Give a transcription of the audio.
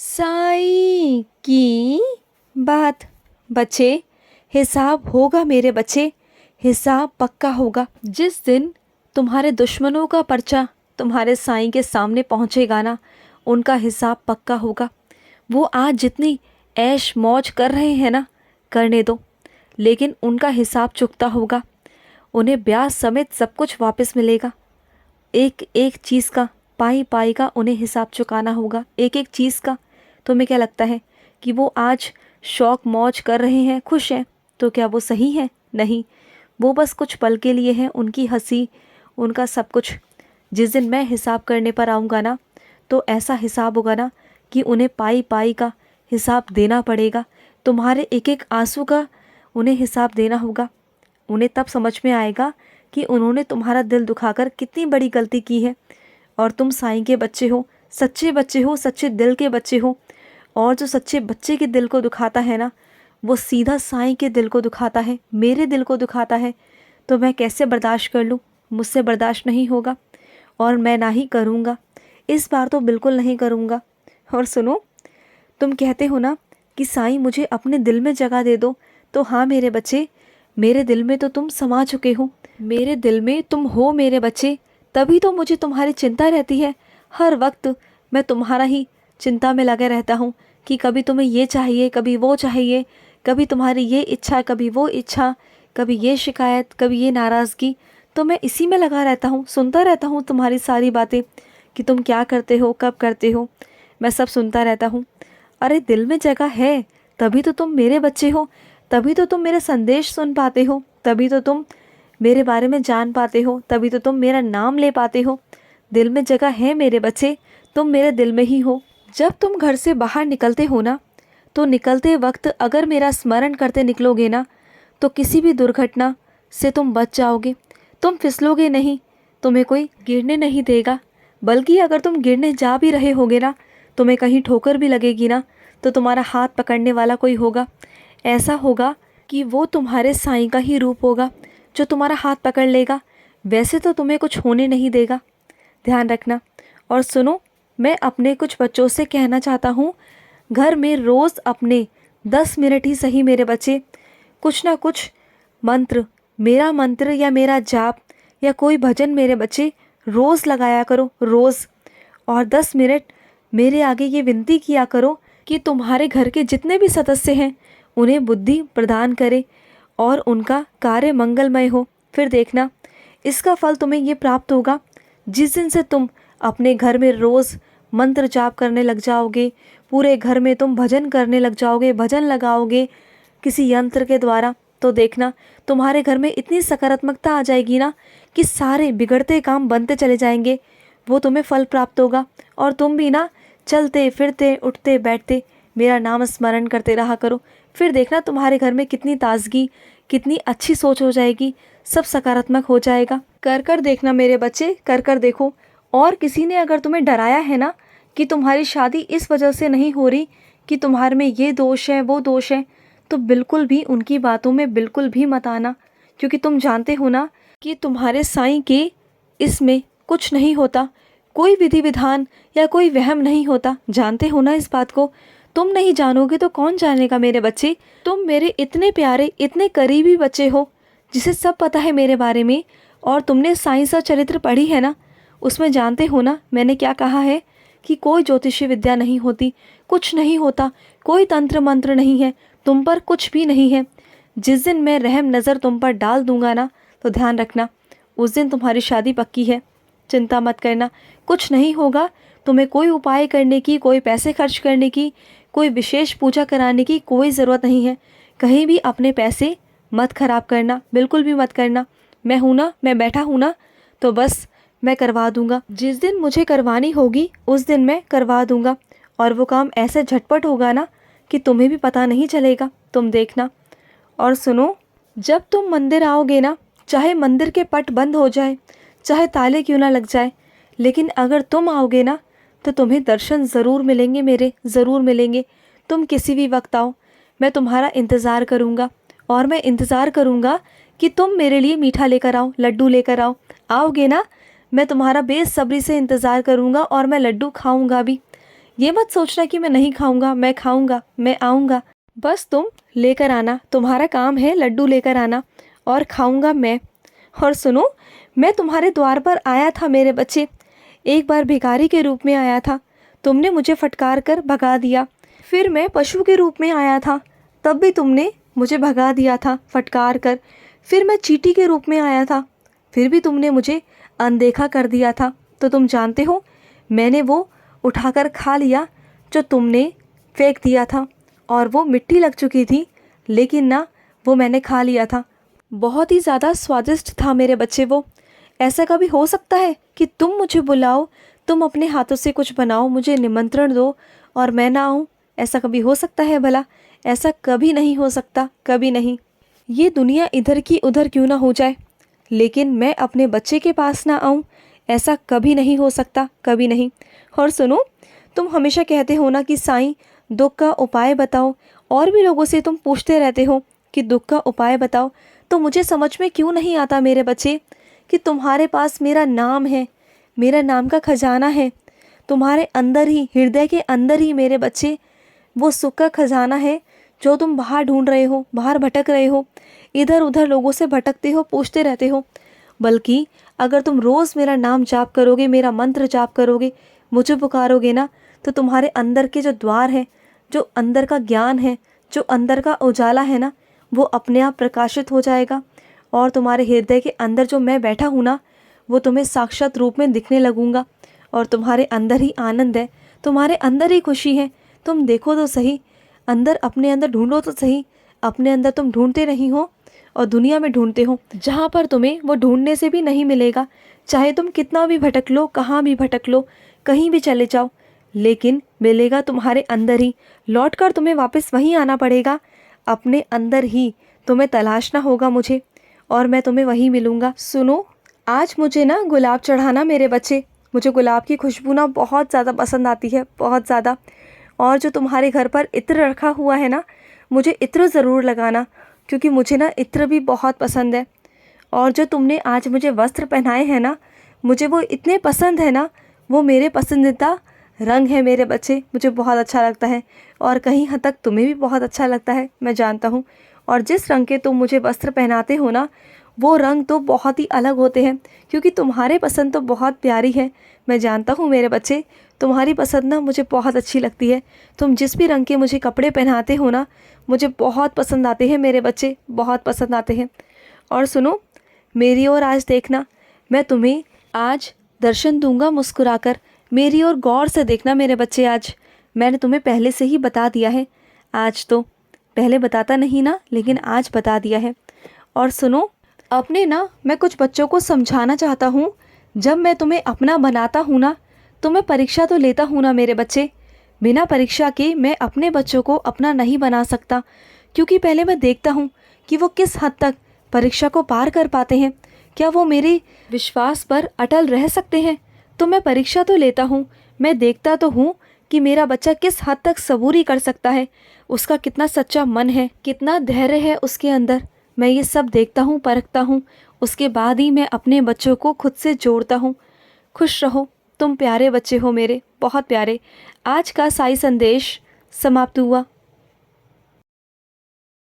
साईं की बात। बच्चे, हिसाब होगा मेरे बच्चे, हिसाब पक्का होगा। जिस दिन तुम्हारे दुश्मनों का पर्चा तुम्हारे साईं के सामने पहुंचेगा ना, उनका हिसाब पक्का होगा। वो आज जितनी ऐश मौज कर रहे हैं ना, करने दो, लेकिन उनका हिसाब चुकता होगा। उन्हें ब्याज समेत सब कुछ वापस मिलेगा। एक एक चीज़ का, पाई पाई का उन्हें हिसाब चुकाना होगा, एक एक चीज़ का। तुम्हें क्या लगता है कि वो आज शौक मौज कर रहे हैं, खुश हैं? तो क्या वो सही है? नहीं, वो बस कुछ पल के लिए हैं। उनकी हंसी, उनका सब कुछ। जिस दिन मैं हिसाब करने पर आऊँगा ना, तो ऐसा हिसाब होगा ना कि उन्हें पाई पाई का हिसाब देना पड़ेगा। तुम्हारे एक एक आंसू का उन्हें हिसाब देना होगा। उन्हें तब समझ में आएगा कि उन्होंने तुम्हारा दिल दुखाकर कितनी बड़ी गलती की है। और तुम साईं के बच्चे हो, सच्चे बच्चे हो, सच्चे दिल के बच्चे हो। और जो सच्चे बच्चे के दिल को दुखाता है ना, वो सीधा साईं के दिल को दुखाता है, मेरे दिल को दुखाता है। तो मैं कैसे बर्दाश्त कर लूँ? मुझसे बर्दाश्त नहीं होगा, और मैं ना ही करूँगा। इस बार तो बिल्कुल नहीं करूँगा। और सुनो, तुम कहते हो ना कि साईं मुझे अपने दिल में जगह दे दो, तो हाँ मेरे बच्चे, मेरे दिल में तो तुम समा चुके हो। मेरे दिल में तुम हो मेरे बच्चे, तभी तो मुझे तुम्हारी चिंता रहती है। हर वक्त मैं तुम्हारा ही चिंता में लगे रहता हूँ कि कभी तुम्हें ये चाहिए, कभी वो चाहिए, कभी तुम्हारी ये इच्छा, कभी वो इच्छा, कभी ये शिकायत, कभी ये नाराज़गी। तो मैं इसी में लगा रहता हूँ, सुनता रहता हूँ तुम्हारी सारी बातें कि तुम क्या करते हो, कब करते हो। मैं सब सुनता रहता हूँ। अरे दिल में जगह है, तभी तो तुम मेरे बच्चे हो, तभी तो तुम मेरे संदेश सुन पाते हो, तभी तो तुम मेरे बारे में जान पाते हो, तभी तो तुम मेरा नाम ले पाते हो। दिल में जगह है मेरे बच्चे, तुम मेरे दिल में ही हो। जब तुम घर से बाहर निकलते हो ना, तो निकलते वक्त अगर मेरा स्मरण करते निकलोगे ना, तो किसी भी दुर्घटना से तुम बच जाओगे। तुम फिसलोगे नहीं, तुम्हें कोई गिरने नहीं देगा। बल्कि अगर तुम गिरने जा भी रहे होगे ना, तुम्हें कहीं ठोकर भी लगेगी ना, तो तुम्हारा हाथ पकड़ने वाला कोई होगा। ऐसा होगा कि वो तुम्हारे साईं का ही रूप होगा, जो तुम्हारा हाथ पकड़ लेगा। वैसे तो तुम्हें कुछ होने नहीं देगा, ध्यान रखना। और सुनो, मैं अपने कुछ बच्चों से कहना चाहता हूँ, घर में रोज़ अपने 10 मिनट ही सही मेरे बच्चे, कुछ ना कुछ मंत्र, मेरा मंत्र या मेरा जाप या कोई भजन मेरे बच्चे रोज़ लगाया करो, रोज़। और 10 मिनट मेरे आगे ये विनती किया करो कि तुम्हारे घर के जितने भी सदस्य हैं, उन्हें बुद्धि प्रदान करे और उनका कार्य मंगलमय हो। फिर देखना, इसका फल तुम्हें ये प्राप्त होगा। जिस दिन से तुम अपने घर में रोज़ मंत्र जाप करने लग जाओगे, पूरे घर में तुम भजन करने लग जाओगे, भजन लगाओगे किसी यंत्र के द्वारा, तो देखना तुम्हारे घर में इतनी सकारात्मकता आ जाएगी ना कि सारे बिगड़ते काम बनते चले जाएंगे। वो तुम्हें फल प्राप्त होगा, और तुम भी ना चलते फिरते उठते बैठते मेरा नाम स्मरण करते रहा करो। फिर देखना तुम्हारे घर में कितनी ताजगी, कितनी अच्छी सोच हो जाएगी, सब सकारात्मक हो जाएगा। कर कर देखना मेरे बच्चे, कर कर देखो। और किसी ने अगर तुम्हें डराया है ना कि तुम्हारी शादी इस वजह से नहीं हो रही कि तुम्हारे में ये दोष है, वो दोष है, तो बिल्कुल भी उनकी बातों में बिल्कुल भी मत आना। क्योंकि तुम जानते हो ना कि तुम्हारे साईं के इसमें कुछ नहीं होता, कोई विधि विधान या कोई वहम नहीं होता। जानते हो ना इस बात को? तुम नहीं जानोगे तो कौन जानेगा मेरे बच्चे। तुम मेरे इतने प्यारे, इतने करीबी बच्चे हो, जिसे सब पता है मेरे बारे में। और तुमने साईं सा चरित्र पढ़ी है ना, उसमें जानते हो ना मैंने क्या कहा है कि कोई ज्योतिषी विद्या नहीं होती, कुछ नहीं होता, कोई तंत्र मंत्र नहीं है, तुम पर कुछ भी नहीं है। जिस दिन मैं रहम नज़र तुम पर डाल दूंगा ना, तो ध्यान रखना उस दिन तुम्हारी शादी पक्की है। चिंता मत करना, कुछ नहीं होगा। तुम्हें कोई उपाय करने की, कोई पैसे खर्च करने की, कोई विशेष पूजा कराने की कोई ज़रूरत नहीं है। कहीं भी अपने पैसे मत खराब करना, बिल्कुल भी मत करना। मैं हूँ ना, मैं बैठा हूँ ना, तो बस मैं करवा दूंगा। जिस दिन मुझे करवानी होगी उस दिन मैं करवा दूंगा। और वो काम ऐसे झटपट होगा ना कि तुम्हें भी पता नहीं चलेगा, तुम देखना। और सुनो, जब तुम मंदिर आओगे ना, चाहे मंदिर के पट बंद हो जाए, चाहे ताले क्यों ना लग जाए, लेकिन अगर तुम आओगे ना, तो तुम्हें दर्शन ज़रूर मिलेंगे मेरे, ज़रूर मिलेंगे। तुम किसी भी वक्त आओ, मैं तुम्हारा इंतज़ार करूँगा। और मैं इंतज़ार करूँगा कि तुम मेरे लिए मीठा लेकर आओ, लड्डू लेकर आओ। आओगे ना, मैं तुम्हारा बेसब्री से इंतज़ार करूँगा, और मैं लड्डू खाऊँगा भी। ये मत सोचना कि मैं नहीं खाऊंगा, मैं खाऊंगा, मैं आऊँगा। बस तुम लेकर आना, तुम्हारा काम है लड्डू लेकर आना, और खाऊंगा मैं। और सुनो, मैं तुम्हारे द्वार पर आया था मेरे बच्चे, एक बार भिखारी के रूप में आया था, तुमने मुझे फटकार कर भगा दिया। फिर मैं पशु के रूप में आया था, तब भी तुमने मुझे भगा दिया था फटकार कर। फिर मैं चींटी के रूप में आया था, फिर भी तुमने मुझे अनदेखा कर दिया था। तो तुम जानते हो, मैंने वो उठाकर खा लिया जो तुमने फेंक दिया था, और वो मिट्टी लग चुकी थी, लेकिन ना, वो मैंने खा लिया था। बहुत ही ज़्यादा स्वादिष्ट था मेरे बच्चे वो। ऐसा कभी हो सकता है कि तुम मुझे बुलाओ, तुम अपने हाथों से कुछ बनाओ, मुझे निमंत्रण दो और मैं ना आऊँ? ऐसा कभी हो सकता है भला? ऐसा कभी नहीं हो सकता, कभी नहीं। ये दुनिया इधर की उधर क्यों ना हो जाए, लेकिन मैं अपने बच्चे के पास ना आऊँ, ऐसा कभी नहीं हो सकता, कभी नहीं। और सुनो, तुम हमेशा कहते हो ना कि साईं दुख का उपाय बताओ, और भी लोगों से तुम पूछते रहते हो कि दुख का उपाय बताओ। तो मुझे समझ में क्यों नहीं आता मेरे बच्चे कि तुम्हारे पास मेरा नाम है, मेरा नाम का खजाना है। तुम्हारे अंदर ही, हृदय के अंदर ही मेरे बच्चे, वो सुख का खजाना है जो तुम बाहर ढूंढ रहे हो, बाहर भटक रहे हो, इधर उधर लोगों से भटकते हो, पूछते रहते हो। बल्कि अगर तुम रोज़ मेरा नाम जाप करोगे, मेरा मंत्र जाप करोगे, मुझे पुकारोगे ना, तो तुम्हारे अंदर के जो द्वार है, जो अंदर का ज्ञान है, जो अंदर का उजाला है ना, वो अपने आप प्रकाशित हो जाएगा। और तुम्हारे हृदय के अंदर जो मैं बैठा हूँ ना, वो तुम्हें साक्षात रूप में दिखने लगूंगा। और तुम्हारे अंदर ही आनंद है, तुम्हारे अंदर ही खुशी है। तुम देखो तो सही, अंदर, अपने अंदर ढूंढो तो सही। अपने अंदर तुम ढूंढते नहीं हो और दुनिया में ढूंढते हो, जहाँ पर तुम्हें वो ढूंढने से भी नहीं मिलेगा। चाहे तुम कितना भी भटक लो, कहाँ भी भटक लो, कहीं भी चले जाओ, लेकिन मिलेगा तुम्हारे अंदर ही। लौट कर तुम्हें वापस वहीं आना पड़ेगा, अपने अंदर ही तुम्हें तलाशना होगा मुझे, और मैं तुम्हें वहीं मिलूँगा। सुनो, आज मुझे ना गुलाब चढ़ाना मेरे बच्चे। मुझे गुलाब की खुशबू ना बहुत ज़्यादा पसंद आती है, बहुत ज़्यादा। और जो तुम्हारे घर पर इत्र रखा हुआ है ना, मुझे इत्र ज़रूर लगाना, क्योंकि मुझे ना इत्र भी बहुत पसंद है। और जो तुमने आज मुझे वस्त्र पहनाए हैं ना, मुझे वो इतने पसंद है ना, वो मेरे पसंदीदा रंग है मेरे बच्चे, मुझे बहुत अच्छा लगता है। और कहीं हद तक तुम्हें भी बहुत अच्छा लगता है, मैं जानता हूँ। और जिस रंग के तुम मुझे वस्त्र पहनाते हो ना, वो रंग तो बहुत ही अलग होते हैं, क्योंकि तुम्हारे पसंद तो बहुत प्यारी है। मैं जानता हूँ मेरे बच्चे, तुम्हारी पसंद ना मुझे बहुत अच्छी लगती है। तुम जिस भी रंग के मुझे कपड़े पहनाते हो ना, मुझे बहुत पसंद आते हैं मेरे बच्चे, बहुत पसंद आते हैं। और सुनो, मेरी ओर आज देखना, मैं तुम्हें आज दर्शन दूंगा मुस्कुराकर। मेरी ओर गौर से देखना मेरे बच्चे। आज मैंने तुम्हें पहले से ही बता दिया है, आज तो पहले बताता नहीं ना, लेकिन आज बता दिया है। और सुनो, अपने ना, मैं कुछ बच्चों को समझाना चाहता हूँ। जब मैं तुम्हें अपना बनाता हूँ ना, तो मैं परीक्षा तो लेता हूँ ना मेरे बच्चे। बिना परीक्षा के मैं अपने बच्चों को अपना नहीं बना सकता, क्योंकि पहले मैं देखता हूँ कि वो किस हद तक परीक्षा को पार कर पाते हैं, क्या वो मेरे विश्वास पर अटल रह सकते हैं। तो मैं परीक्षा तो लेता हूँ, मैं देखता तो हूँ कि मेरा बच्चा किस हद तक सबूरी कर सकता है, उसका कितना सच्चा मन है, कितना धैर्य है उसके अंदर। मैं ये सब देखता हूँ, परखता हूँ, उसके बाद ही मैं अपने बच्चों को खुद से जोड़ता हूँ। खुश रहो, तुम प्यारे बच्चे हो मेरे, बहुत प्यारे। आज का साई संदेश समाप्त हुआ।